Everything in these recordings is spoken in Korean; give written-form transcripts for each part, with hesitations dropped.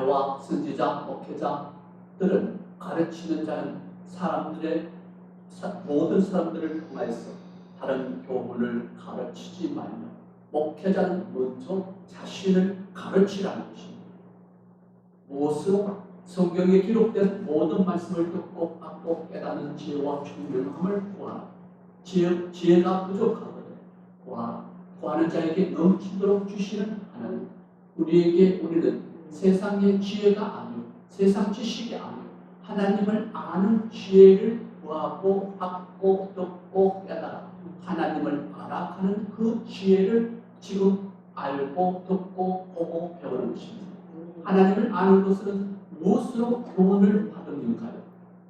교회와 선지자, 목회자들은 가르치는 자는 모든 사람들을 통하여서 다른 교훈을 가르치지 말며 목회자는 먼저 자신을 가르치라는 것입니다. 무엇으로? 성경에 기록된 모든 말씀을 듣고 받고 깨닫는 지혜와 총명함을 구하라. 지혜가 부족하거든 구하는 자에게 넘치도록 주시는 하나님. 우리는 세상의 지혜가 아니요 세상 지식이 아니요 하나님을 아는 지혜를 구하고 받고 듣고 깨달아 하나님을 알아가는 그 지혜를 지금 알고 듣고 보고 배우는 것입니다. 하나님을 아는 것은 무엇으로 교훈을 받습니까요?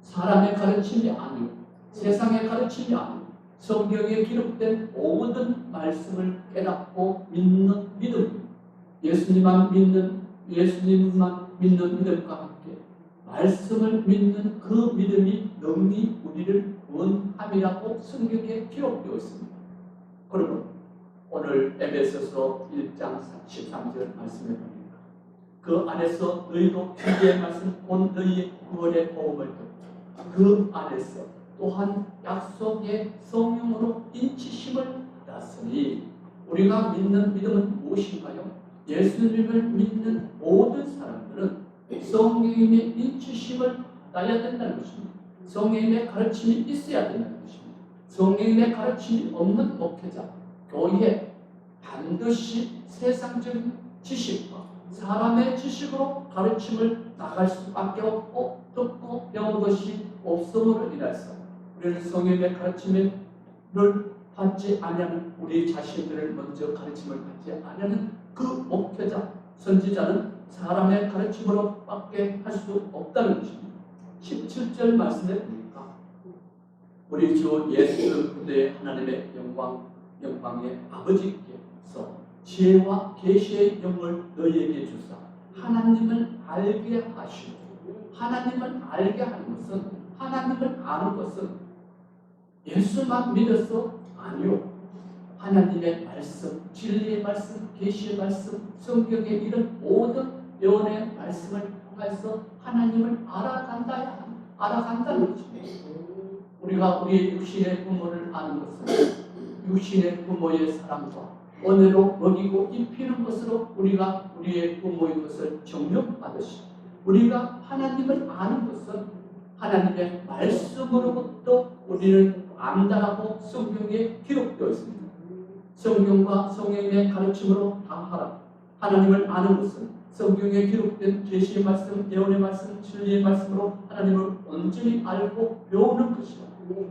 사람의 가르침이 아니요 세상의 가르침이 아니요 성경에 기록된 모든 말씀을 깨닫고 믿는 믿음, 예수님만 믿는 믿음과 함께 말씀을 믿는 그 믿음이 능히 우리를 구원함이라고 성경에 기록되어 있습니다. 그러면 오늘 에베소서 1장 13절 말씀해 보니까 그 안에서 너희도 주의 말씀 곧 너희의 구원의 복음을 듣고 그 안에서 또한 약속의 성령으로 인치심을 받았으니 우리가 믿는 믿음은 무엇인가요? 예수님을 믿는 모든 사람들은 성령의 인치심을 받아야 된다는 것입니다. 성령의 가르침이 있어야 된다는 것입니다. 성령의 가르침이 없는 목회자, 교회 반드시 세상적인 지식과 사람의 지식으로 가르침을 나갈 수밖에 없고 듣고 배운 것이 없음으로 인해서 우리는 성령의 가르침을 받지 않으면 우리 자신들을 먼저 가르침을 받지 않으면 그 목회자, 선지자는 사람의 가르침으로 밖에 할 수 없다는 것입니다. 17절 말씀에 보니까 우리 주 예수 그리스도의 하나님의 영광의 아버지께서 지혜와 계시의 영을 너희에게 주사 하나님을 알게 하시고 하나님을 알게 하는 것은 하나님을 아는 것은 예수만 믿어서 아니요 하나님의 말씀, 진리의 말씀, 계시의 말씀, 성경의 이런 모든 예언의 말씀을 통해서 하나님을 알아간다는 것입니다. 우리가 우리의 육신의 부모를 아는 것은 육신의 부모의 사랑과 은혜로 먹이고 입히는 것으로 우리가 우리의 부모의 것을 정욕받으시 우리가 하나님을 아는 것은 하나님의 말씀으로부터 우리는 안다라고 성경에 기록되어 있습니다. 성경과 성령의 가르침으로 다 하라. 하나님을 아는 것은 성경에 기록된 계시의 말씀, 예언의 말씀, 진리의 말씀으로 하나님을 온전히 알고 배우는 것이다.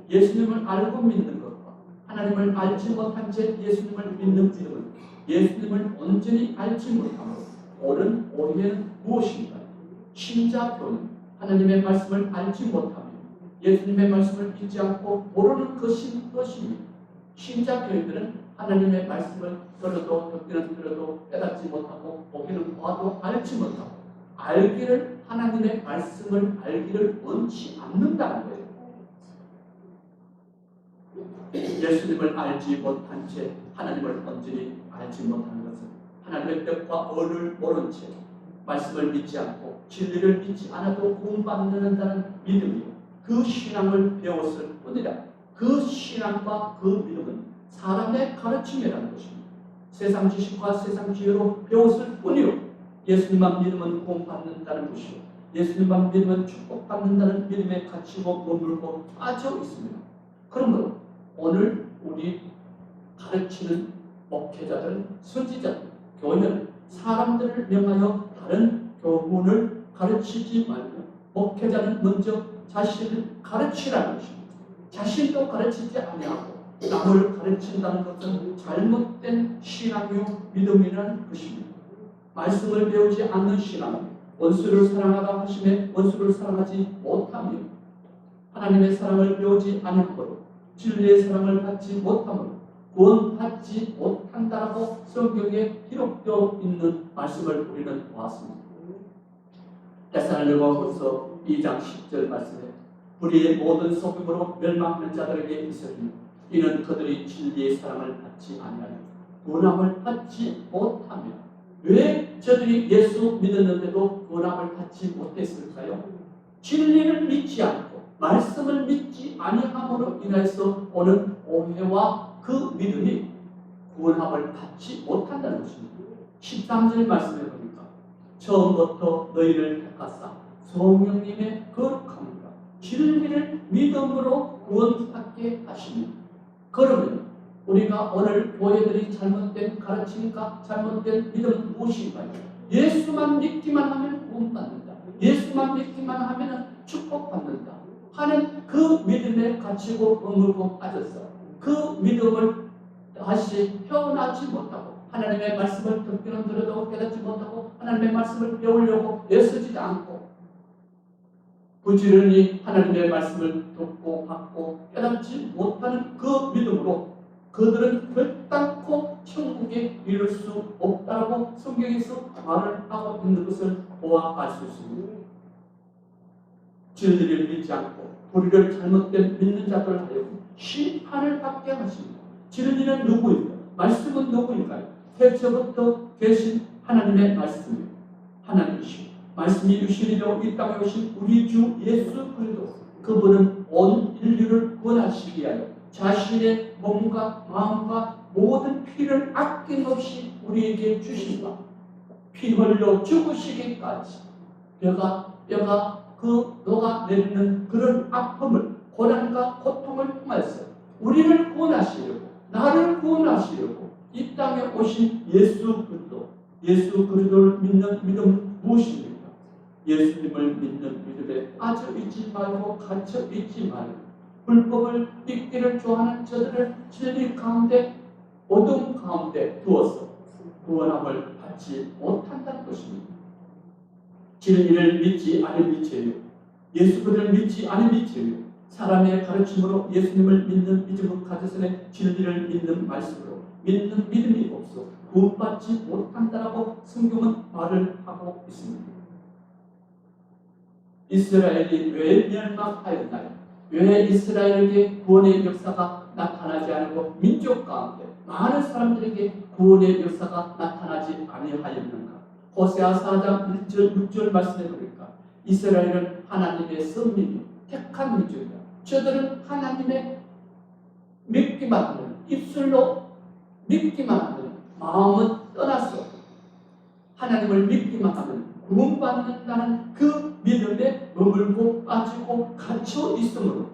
예수님을 알고 믿는 것과 하나님을 알지 못한 채 예수님을 믿는 믿음은 예수님을 온전히 알지 못함으로 옳은 오해는 무엇인가? 신자교는 하나님의 말씀을 알지 못하며 예수님의 말씀을 믿지 않고 모르는 것입니다. 신자교인들은 하나님의 말씀을 듣기는 들어도 깨닫지 못하고 보기는 봐도 알지 못하고 하나님의 말씀을 알기를 원치 않는다는 거예요. 예수님을 알지 못한 채 하나님을 온전히 알지 못하는 것은 하나님의 뜻과 언을 모른 채 말씀을 믿지 않고 진리를 믿지 않아도 구원받는다는 믿음이요. 그 신앙을 배웠을 뿐이라 그 신앙과 그 믿음은 사람의 가르침이라는 것입니다. 세상 지식과 세상 지혜로 배웠을 뿐이요. 예수님만 믿으면 구원받는다는 것이요. 예수님만 믿으면 축복받는다는 믿음의 가치고 머물고 빠져 있습니다. 그러므로 오늘 우리 가르치는 목회자들, 선지자들, 교회는 사람들을 명하여 다른 교훈을 가르치지 말고 목회자는 먼저 자신을 가르치라는 것입니다. 자신도 가르치지 아니하고 남을 가르친다는 것은 잘못된 신앙이요 믿음이라는 것입니다. 말씀을 배우지 않는 신앙, 원수를 사랑하라 하심에 원수를 사랑하지 못하며 하나님의 사랑을 배우지 않음으로 진리의 사랑을 받지 못함으로 구원받지 못한다라고 성경에 기록되어 있는 말씀을 우리는 보았습니다. 데살로니가후서 2장 10절 말씀에 불의의 모든 속임으로 멸망하는 자들에게 있으니 이는 그들이 진리의 사랑을 받지 아니하여 구원함을 받지 못하며 왜 저들이 예수 믿었는데도 구원함을 받지 못했을까요? 진리를 믿지 않고 말씀을 믿지 아니함으로 인해서 오는 오해와 그 믿음이 구원함을 받지 못한다는 것입니다. 13절 말씀해 보니까 처음부터 너희를 택하사 성령님의 거룩함과 진리를 믿음으로 구원받게 하시니. 그러면 우리가 오늘 교회들이 잘못된 가르침과 잘못된 믿음은 무엇인가요? 예수만 믿기만 하면 구원받는다, 예수만 믿기만 하면 축복받는다 하는 그 믿음에 갇히고 머물고 빠졌어. 그 믿음을 다시 태어나지 못하고 하나님의 말씀을 듣기는 들어도 깨닫지 못하고 하나님의 말씀을 배우려고 애쓰지 않고 부지런히 하나님의 말씀을 듣고 받고 깨닫지 못하는 그 믿음으로 그들은 결단코 천국에 이를 수 없다고 성경에서 말을 하고 있는 것을 보아 알 수 있습니다. 진리를 믿지 않고 불의를 잘못된 믿는 자들 하여금 심판을 받게 하십니다. 진리는 누구인가? 말씀은 누구인가요? 태초부터 계신 하나님의 말씀이요, 하나님이시오. 말씀이 유신이로 이 땅에 오신 우리 주 예수 그리스도, 그분은 온 인류를 구원하시기 위하여 자신의 몸과 마음과 모든 피를 아낌없이 우리에게 주신다. 피 흘려 죽으시기까지 뼈가 그 녹아내리는 그런 아픔을, 고난과 고통을 통해서 우리를 구원하시려고, 나를 구원하시려고 이 땅에 오신 예수 그리스도, 예수 그리스도를 믿는 믿음은 무엇입니까? 예수님을 믿는 믿음에 빠져 있지 말고 갇혀 있지 말고 불법을 믿기를 좋아하는 저들을 진리 가운데, 어둠 가운데 두어서 구원함을 받지 못한다는 것입니다. 진리를 믿지 않은 이죄요, 예수 그리스도를 믿지 않은 이죄요, 사람의 가르침으로 예수님을 믿는 믿음을 가져서는 진리를 믿는 말씀으로 믿는 믿음이 없어 구원받지 못한다라고 성경은 말을 하고 있습니다. 이스라엘이 왜 멸망하였나요? 왜 이스라엘에게 구원의 역사가 나타나지 않고 민족 가운데 많은 사람들에게 구원의 역사가 나타나지 아니하였는가? 호세아 4장 1절 6절 말씀해 보니까 이스라엘은 하나님의 선민이 택한 민족이다. 저들은 하나님의 믿기만 하는, 입술로 믿기만 하는, 마음은 떠나서 하나님을 믿기만 하는 구원받는다는 그 믿음에 머물고 빠지고 갇혀 있으므로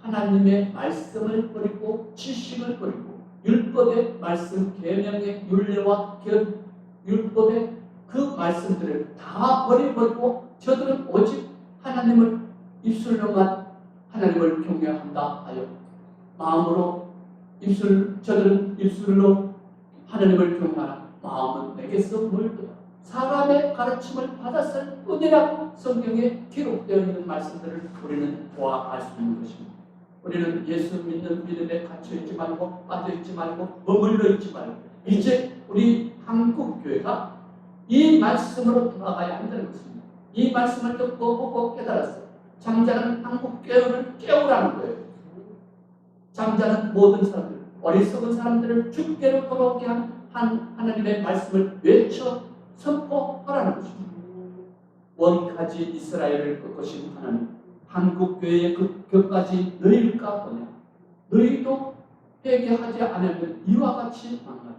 하나님의 말씀을 버리고 지식을 버리고 율법의 말씀, 계명의 율례와 율법의 그 말씀들을 다 버려버리고 저들은 오직 하나님을 입술로만 하나님을 경외한다 하여 마음으로 저들은 입술로 하나님을 경외하나 마음은 내게서 멀더라. 사람의 가르침을 받았을 뿐이라고 성경에 기록되어 있는 말씀들을 우리는 보아 알 수 있는 것입니다. 우리는 예수 믿는 믿음에 갇혀있지 말고 빠져있지 말고 머물러 있지 말고 이제 우리 한국교회가 이 말씀으로 돌아가야 한다는 것입니다. 이 말씀을 듣고 보고 깨달았어. 장자는 한국교회를 깨우라는 거예요. 장자는 모든 사람들, 어리석은 사람들을 주께로 돌아오게 한 하나님의 말씀을 외쳐 선포하라는 것입니다. 원가지 이스라엘을 꺾으신 하나님, 한국교회의 격까지 너희일까 보냐? 너희도 회개하지 않으면 이와 같이 망하리라.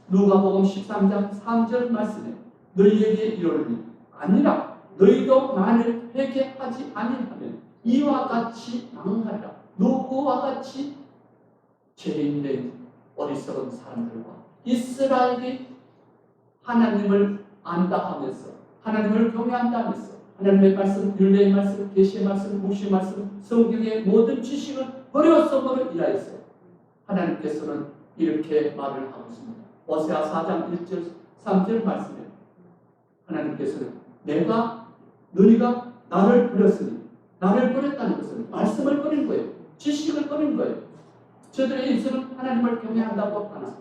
누가복음 13장 3절 말씀에 너희에게 이르노니 아니라 너희도 만일 회개하지 아니하면 이와 같이 망하리라. 누구와 같이? 죄인된 어리석은 사람들과 이스라엘이 하나님을 안다 하면서 하나님을 경외한다 하면서 하나님의 말씀, 율례의 말씀, 계시의 말씀, 묵시의 말씀, 성경의 모든 지식을 버렸음으로 인하여서 하나님께서는 이렇게 말을 하고 있습니다. 호세아 4장 1절 3절 말씀에 하나님께서는 너희가 나를 버렸으니, 나를 버렸다는 것은 말씀을 버린 거예요. 지식을 버린 거예요. 저들의 입술은 하나님을 경외한다고 하나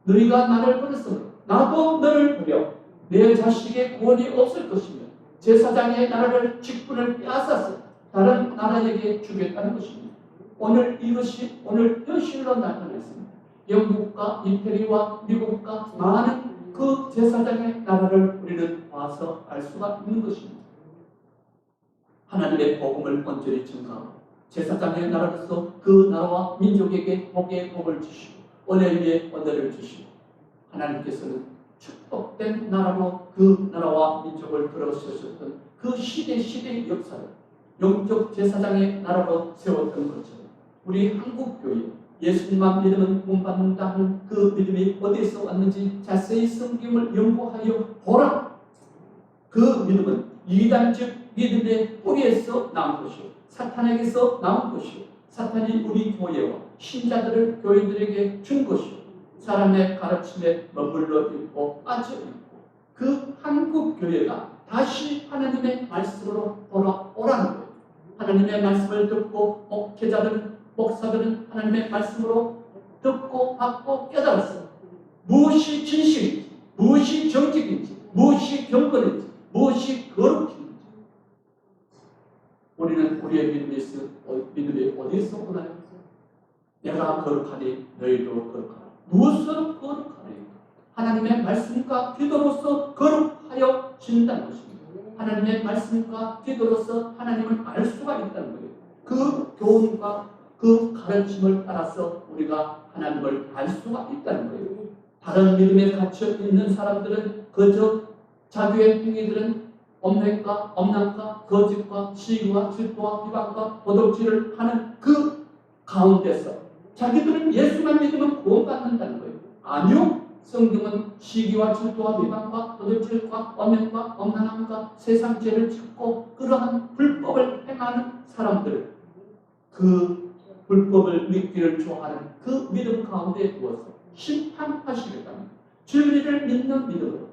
너희가 나를 버렸으므로 나도 너를 버려 내 자식의 구원이 없을 것이며 제사장의 나라를 직분을 빼앗아서 다른 나라에게 주겠다는 것입니다. 오늘 이것이 오늘 현실로 나타나 있습니다. 영국과 이태리와 미국과 많은 그 제사장의 나라를 우리는 봐서 알 수가 있는 것입니다. 하나님의 복음을 온전히 증가하고 제사장의 나라로서 그 나라와 민족에게 복의 복을 주시고 은혜 위에 은혜를 주시고 하나님께서는 축복된 나라로 그 나라와 민족을 들어서셨던 그 시대의 역사를 영적 제사장의 나라로 세웠던 것처럼 우리 한국교회 예수님만 믿으면 구원받는다는 그 믿음이 어디에서 왔는지 자세히 성경을 연구하여 보라. 그 믿음은 이단적 믿음의 뿌리에서 나온 것이요 사탄에게서 나온 것이요 사탄이 우리 교회와 신자들을 교인들에게 준 것이요 사람의 가르침에 머물러 있고 빠져 있고 그 한국 교회가 다시 하나님의 말씀으로 돌아오라는 거예요. 하나님의 말씀을 듣고 목회자들은 목사들은 하나님의 말씀으로 듣고 받고 깨달았어요. 무엇이 진실인지, 무엇이 정직인지, 무엇이 경건인지, 무엇이 거룩인지. 우리는 우리의 믿음이 어디에서 오나요? 내가 거룩하니 너희도 거룩하라. 무엇으로 거룩하니? 하나님의 말씀과 기도로서 거룩하여 진다는 것입니다. 하나님의 말씀과 기도로서 하나님을 알 수가 있다는 거예요. 그 교훈과 그 가르침을 따라서 우리가 하나님을 알 수가 있다는 거예요. 다른 믿음에 갇혀 있는 사람들은 그저 자기의 행위들은 엄행과 엄난과 거짓과 시기와 질투와 비방과 도덕질을 하는 그 가운데서 자기들은 예수만 믿으면 구원받는다는 거예요. 아니요. 성경은 시기와 질투와 비방과 도덕질과 엄행과 엄난함과 세상 죄를 짓고 그러한 불법을 행하는 사람들 그 불법을 믿기를 좋아하는 그 믿음 가운데 두어서 심판하시겠다는 진리를 믿는 믿음으로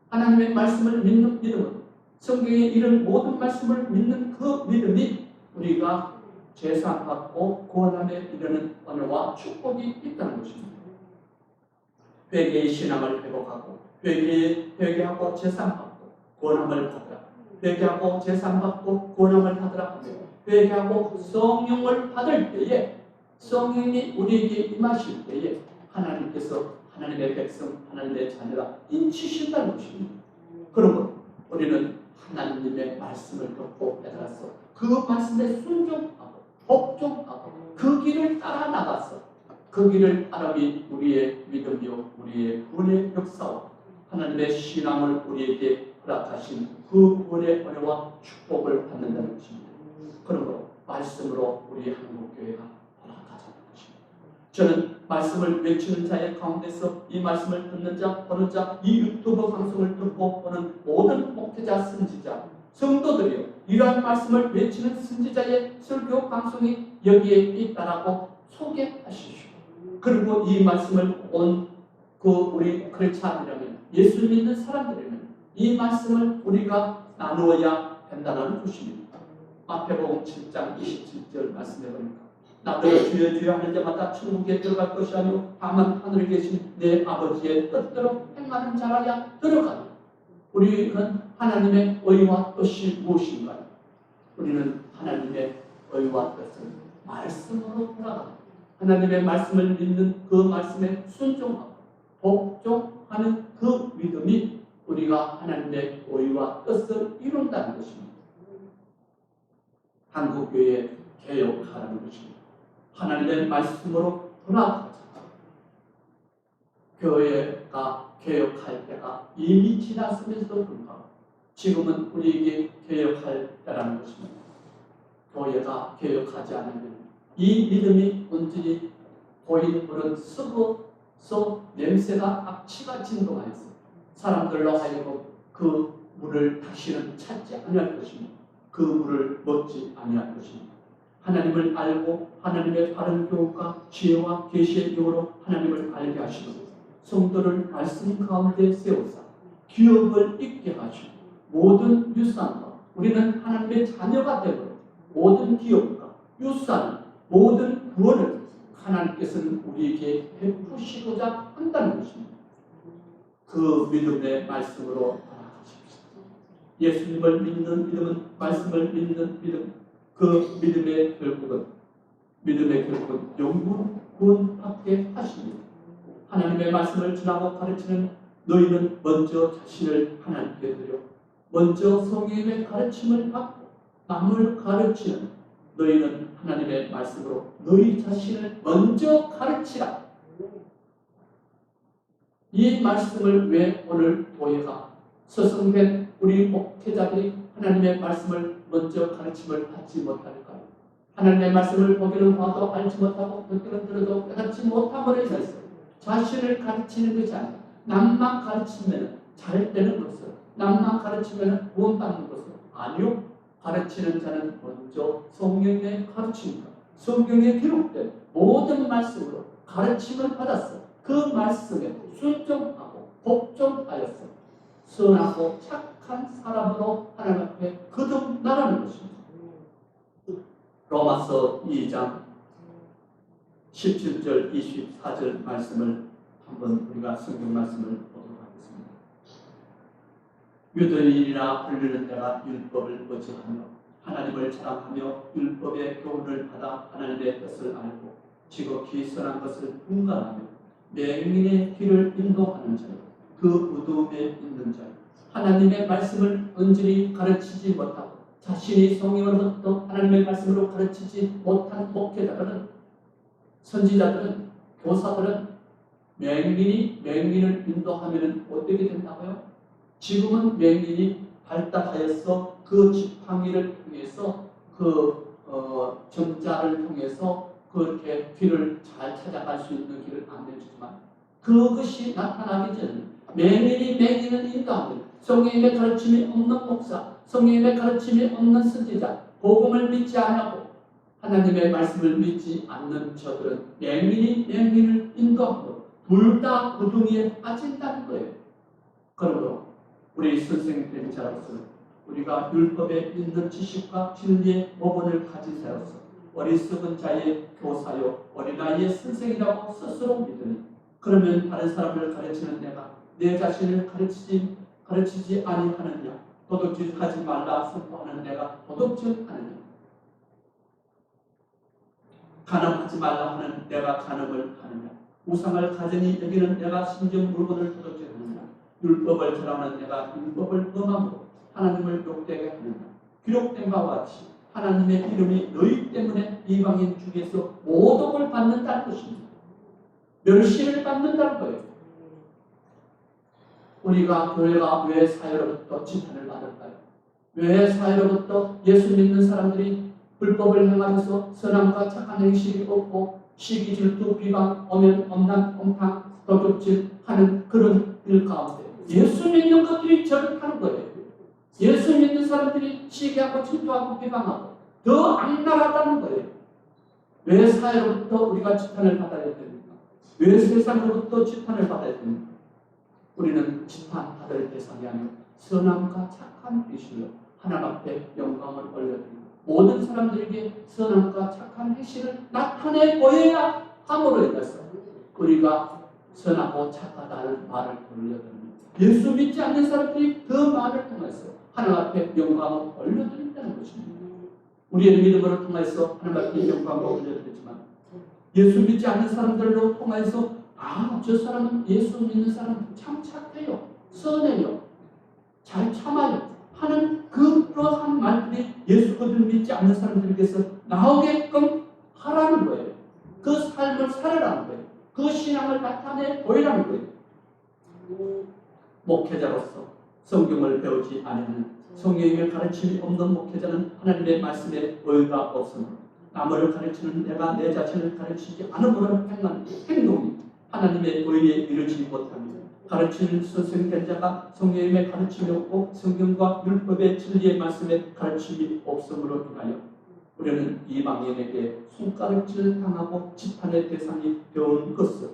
하나님의 말씀을 믿는 믿음으로 성경에 이른 모든 말씀을 믿는 그 믿음이 우리가 제사받고 구원함에 이르는 은혜와 축복이 있다는 것입니다. 회개의 신앙을 회복하고 회개하고 제사받고 구원함을 받으라. 회개하고 제사받고 구원함을 받으라 하며 회개하고 성령을 받을 때에 성령이 우리에게 임하실 때에 하나님께서 하나님의 백성, 하나님의 자녀라 인치신다는 것입니다. 그러므로 우리는 하나님의 말씀을 듣고 깨달아서 그 말씀에 순종하고 복종하고 그 길을 따라 나가서 그 길을 따름이 우리의 믿음이요 우리의 구원의 역사와 하나님의 신앙을 우리에게 허락하신 그 구원의 은혜와 축복을 받는다는 것입니다. 그러므로 말씀으로 우리 한국교회가 돌아가자는 것입니다. 저는 말씀을 외치는 자의 가운데서 이 말씀을 듣는 자, 보는 자, 이 유튜브 방송을 듣고 보는 모든 목회자, 선지자, 성도들이요 이러한 말씀을 외치는 선지자의 설교 방송이 여기에 있다라고 소개하시오. 그리고 이 말씀을 온 우리 크리스찬이라면 예수 믿는 사람들이라면 이 말씀을 우리가 나누어야 된다는 것입니다. 마태복음 7장 27절 말씀해 보니까 나더러 주여 주여 하는 자마다 천국에 들어갈 것이 아니요 다만 하늘에 계신 내 아버지의 뜻대로 행하는 자라야 들어가니. 우리는 하나님의 의와 뜻이 무엇인가요? 우리는 하나님의 의와 뜻을 말씀으로 돌아가는 하나님의 말씀을 믿는 그 말씀에 순종하고 복종하는 그 믿음이 우리가 하나님의 의와 뜻을 이룬다는 것입니다. 한국교회 개혁하라는 것입니다. 하나님의 말씀으로 돌아가자. 교회가 개혁할 때가 이미 지났음에도 불구하고 지금은 우리에게 개혁할 때라는 것입니다. 교회가 개혁하지 않으면 이 믿음이 온전히 고인 물은 썩어서 냄새가 악취가 진동하여서 사람들로 하여금 그 물을 다시는 찾지 아니할 것입니다. 그 물을 먹지 아니할 것입니다. 하나님을 알고 하나님의 바른 교훈과 지혜와 계시의 영으로 하나님을 알게 하시고 성도를 말씀 가운데 세우사 기업을 있게 하시고 모든 유산과 우리는 하나님의 자녀가 되고 모든 기업과 유산 모든 구원을 하나님께서는 우리에게 베푸시고자 한다는 것입니다. 그 믿음의 말씀으로 돌아가십시오. 예수님을 믿는 믿음은 말씀을 믿는 믿음, 그 믿음의 결국은 영구 구원받게 하십니다. 하나님의 말씀을 전하고 가르치는 너희는 먼저 자신을 하나님께 드려 먼저 성령의 가르침을 받고 남을 가르치는 너희는 하나님의 말씀으로 너희 자신을 먼저 가르치라. 이 말씀을 왜 오늘 교회가 서성된 우리 목회자들이 하나님의 말씀을 먼저 가르침을 받지 못할까요? 하나님의 말씀을 보기는 봐도 알지 못하고 듣기는 들어도 깨닫지 못함으로 인해서 자신을 가르치는 것이 아니라 남만 가르치면 잘 되는 것을, 남만 가르치면 구원받는 것을. 아니요. 가르치는 자는 먼저 성경에 가르칩니다. 성경에 기록된 모든 말씀으로 가르침을 받았어. 그 말씀에 순종하고 복종하였어. 선하고 착한 사람으로 하나님 앞에 거듭나가는 것입니다. 로마서 2장 17절 24절 말씀을 한번 우리가 성경 말씀을 보도록 하겠습니다. 유대인이라 불리는 자가 율법을 어찌하며 하나님을 자랑하며 율법의 교훈을 받아 하나님의 뜻을 알고 지극히 선한 것을 분간하며 맹인의 길을 인도하는 자요 그 어두움에 있는 자요 하나님의 말씀을 언질히 가르치지 못하고 자신이 성령으로부터 하나님의 말씀으로 가르치지 못한 목회자들은, 선지자들은, 교사들은 맹인을 인도하면 어떻게 된다고요? 지금은 맹인이 발달하여서 그 지팡이를 통해서 점자를 통해서 그렇게 길을 잘 찾아갈 수 있는 길을 안내주지만 그것이 나타나기 전에 맹인을 인도하면 성령의 가르침이 없는 목사, 성령의 가르침이 없는 선지자, 복음을 믿지 않고 하나님의 말씀을 믿지 않는 저들은 맹인을 인도하고 둘 다 어둠에 빠진다는 거예요. 그러므로 우리 선생님 자로서는 우리가 율법에 있는 지식과 진리의 모본을 가진 자로서 어리석은 자의 교사요 어린아이의 선생이라고 스스로 믿으니 그러면 다른 사람을 가르치는 내가 내 자신을 가르치지 아니하느냐? 도둑질하지 말라 선포하는 내가 도둑질하느냐? 간음하지 말라 하는 내가 간음을 하느냐? 우상을 가져니 여기는 내가 심지어 물건을 도둑질하느냐? 율법을 절하는 내가 율법을 범함으로 하나님을 욕되게 하느냐? 기록된 바와 같이 하나님의 이름이 너희 때문에 이방인 중에서 모독을 받는다는 것입니다. 멸시를 받는다는 거예요. 우리가 교회가 왜 사회로부터 지탄을 받을까요? 왜 사회로부터 예수 믿는 사람들이 불법을 행하면서 선함과 착한 행실이 없고 시기, 질투, 비방, 오면, 엄난, 엉탕, 도둑질 하는 그런 일 가운데 예수 믿는 것들이 저렇다는 거예요. 예수 믿는 사람들이 시기하고 질투하고 비방하고 더 악랄하다는 거예요. 왜 사회로부터 우리가 지탄을 받아야 됩니까? 왜 세상으로부터 지탄을 받아야 됩니까? 우리는 지탄받을 대상이 아니고 선함과 착한 행실로 하나님 앞에 영광을 올려드리고 모든 사람들에게 선함과 착한 행실을 나타내 보여야 함으로 인해서 우리가 선하고 착하다는 말을 올려드립니다. 예수 믿지 않는 사람들이 그 말을 통해서 하나님 앞에 영광을 올려드린다는 것입니다. 우리의 믿음으로 통해서 하나님 앞에 영광을 올려드리지만 예수 믿지 않는 사람들로 통해서 저 사람은 예수 믿는 사람은 참 착해요, 선해요, 잘 참아요 하는 그러한 말들이 예수를 믿지 않는 사람들에게서 나오게끔 하라는 거예요. 그 삶을 살아라는 거예요. 그 신앙을 나타내 보이라는 거예요. 목회자로서 성경을 배우지 않는 성경의 가르침이 없는 목회자는 하나님의 말씀에 의의가 없으므로 남을 가르치는 내가 내 자신을 가르치지 않음으로 행한 행동이 하나님의 의에 이르지 못합니다. 가르치는 선생된 자가 성령의 가르침이 없고 성경과 율법의 진리의 말씀에 가르침이 없음으로 인하여 우리는 이방인에게 손가락질 당하고 지탄의 대상이 되온 것을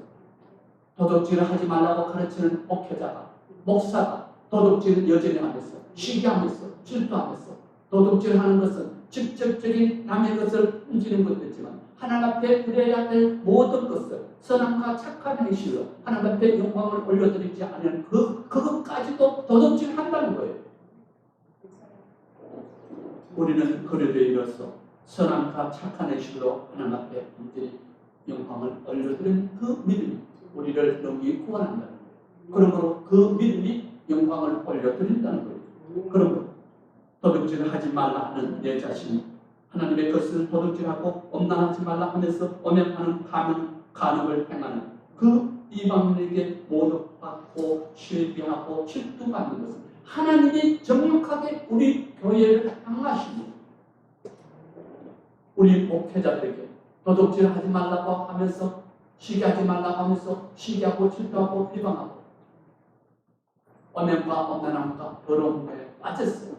도둑질을 하지 말라고 가르치는 목회자가 목사가 도둑질을 여전히 하면서 시기하면서 질투하면서 도둑질하는 것은 직접적인 남의 것을 훔치는 것이지만 하나님 앞에 드려야 될 모든 것을 선함과 착한 행실로 하나님 앞에 영광을 올려드리지 않으면 그것까지도 도둑질한다는 거예요. 우리는 그래도 이어서 선함과 착한 행실로 하나님 앞에 영광을 올려드리는 그 믿음이 우리를 영원히 구원한다는 거예요. 그러므로 그 믿음이 영광을 올려드린다는 거예요. 그러므로 도둑질하지 말라 하는 내 자신이 하나님의 것을 도둑질하고 엄란하지 말라 하면서 엄연하는 간음을 행하는 그 이방인에게 모독받고 실비하고 질투받는 것은 하나님이 정확하게 우리 교회를 향하시고 우리 목회자들에게 도둑질하지 말라고 하면서 시기하지 말라고 하면서 시기하고 질투하고 비방하고 엄연과 엄란함과 더러움에 빠졌어요.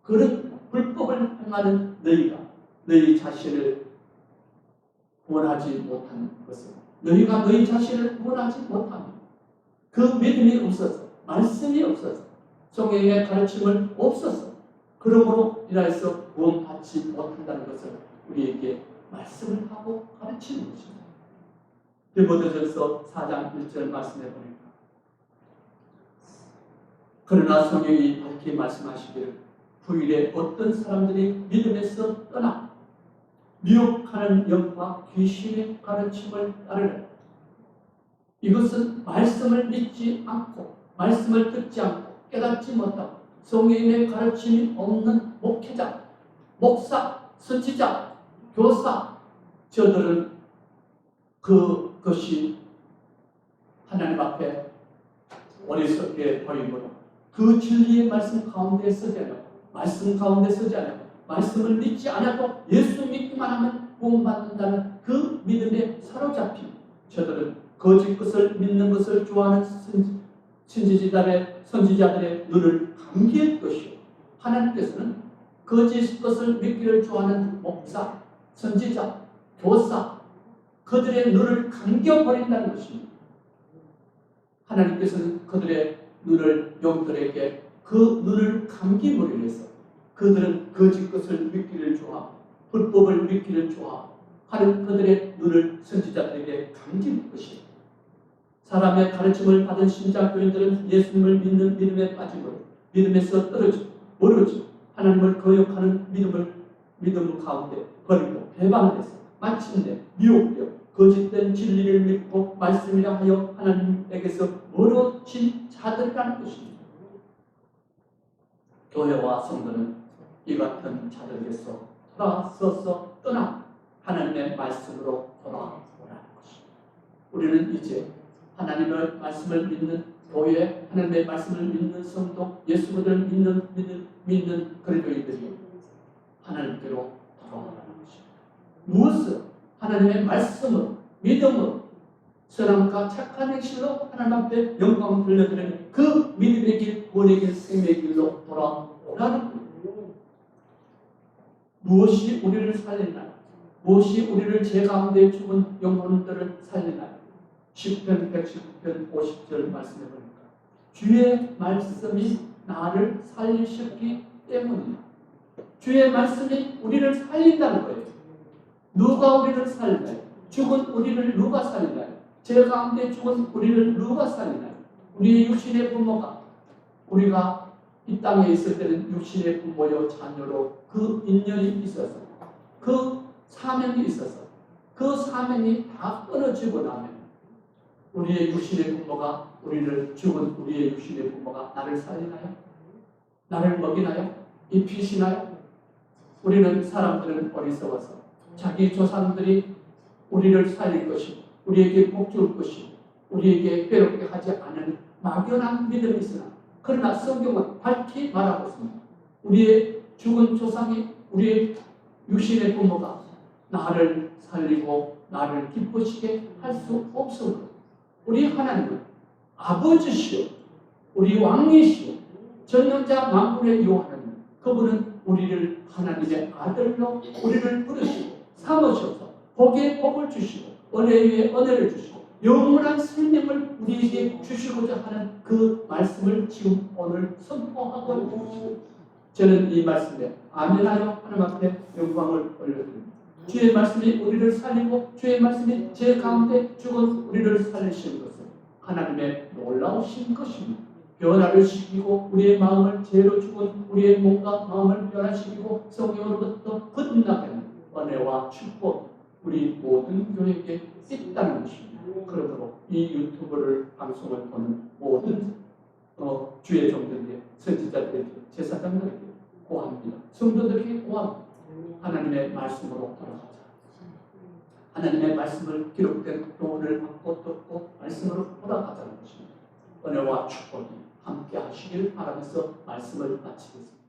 그런 불법을 행하는 너희가 너희 자신을 구원하지 못하는 것은 너희가 너희 자신을 구원하지 못하는 그 믿음이 없어서 말씀이 없어서 성경의 가르침을 없어서 그러므로 인하여서 구원받지 못한다는 것을 우리에게 말씀을 하고 가르치는 것입니다. 디모데전서 4장 1절 말씀해 보니까 그러나 성경이 밝히 말씀하시기를 후일에 어떤 사람들이 믿음에서 떠나 미혹하는 영과 귀신의 가르침을 따르라. 이것은 말씀을 믿지 않고 말씀을 듣지 않고 깨닫지 못하고 성경의 가르침이 없는 목회자, 목사, 선지자, 교사 저들은 그것이 하나님 앞에 어리석게 버림으로 그 진리의 말씀 가운데 서지 않고 말씀 가운데 서지 않고 말씀을 믿지 않아도 예수 믿기만 하면 구원받는다는 그 믿음에 사로잡힌 저들은 거짓 것을 믿는 것을 좋아하는 선지자들의 눈을 감길 것이요 하나님께서는 거짓 것을 믿기를 좋아하는 목사, 선지자, 교사 그들의 눈을 감겨버린다는 것입니다. 하나님께서는 그들의 눈을 영들에게 그 눈을 감기므로 인해서 그들은 거짓 것을 믿기를 좋아하고 불법을 믿기를 좋아하고 하는 그들의 눈을 선지자들에게 감기는 것입니다. 사람의 가르침을 받은 신자교인들은 예수님을 믿는 믿음에 빠지므로 믿음에서 떨어지고 멀어지고 하나님을 거역하는 믿음 가운데 버리고 배반을 해서 마침내 미혹되어 거짓된 진리를 믿고 말씀이라 하여 하나님에게서 멀어진 자들이라는 것입니다. 교회와 성도는 이 같은 자들에게서 돌아서서 떠나 하나님의 말씀으로 돌아오라는 것입니다. 우리는 이제 하나님의 말씀을 믿는 교회, 하나님의 말씀을 믿는 성도, 예수를 믿는 그리스도인들이 하나님께로 돌아오라는 것입니다. 무엇을 하나님의 말씀으로 믿음으로 선함과 착한 행실로 하나님 앞에 영광을 돌려드리는 그 믿음의 길, 구원의 길, 생명의 길로 돌아오라는 거예요. 무엇이 우리를 살리나요? 무엇이 우리를 제 가운데 죽은 영혼들을 살리나요? 10편 119편 50절 말씀해 보니까 주의 말씀이 나를 살리셨기 때문이다. 주의 말씀이 우리를 살린다는 거예요. 누가 우리를 살리나요? 죽은 우리를 누가 살리나요? 제 가운데 죽은 우리를 누가 살리나요? 우리의 육신의 부모가 우리가 이 땅에 있을 때는 육신의 부모여 자녀로 그 인연이 있어서 그 사명이 있어서 그 사명이 다 끊어지고 나면 우리의 육신의 부모가 우리를 죽은 우리의 육신의 부모가 나를 살리나요? 나를 먹이나요? 입히시나요? 우리는 사람들은 어리석어서 자기 조상들이 우리를 살릴 것이고 우리에게 복 줄 것이고 우리에게 괴롭게 하지 않은 막연한 믿음이 있으나 그러나 성경은 밝히 말하고 있습니다. 우리의 죽은 조상이 우리의 육신의 부모가 나를 살리고 나를 기쁘시게 할 수 없습니다. 우리 하나님은 아버지시오 우리 왕이시오 전능자 만군의 여호와는 그분은 우리를 하나님의 아들로 우리를 부르시고 삼으셔서 복에 복을 주시고 은혜 위에 은혜를 주시고 영원한 생명을 우리에게 주시고자 하는 그 말씀을 지금 오늘 선포하고 있습니다. 저는 이 말씀에 아멘하여 하나님 앞에 영광을 올려드립니다. 주의 말씀이 우리를 살리고 주의 말씀이 제 가운데 죽은 우리를 살리시는 것은 하나님의 놀라우신 것입니다. 변화를 시키고 우리의 마음을 죄로 죽은 우리의 몸과 마음을 변화시키고 성령으로부터 거듭나게 하는 은혜와 축복 우리 모든 교회에게 있다는 것입니다. 그러므로 이 유튜브를 방송을 보는 모든 주의 종들에게, 선지자들에게, 제사장들에게 고합니다. 성도들에게 고합니다. 하나님의 말씀으로 돌아가자. 하나님의 말씀을 기록된 교훈을 받고 듣고 말씀으로 돌아가자는 것입니다. 은혜와 축복이 함께 하시길 바라면서 말씀을 마치겠습니다.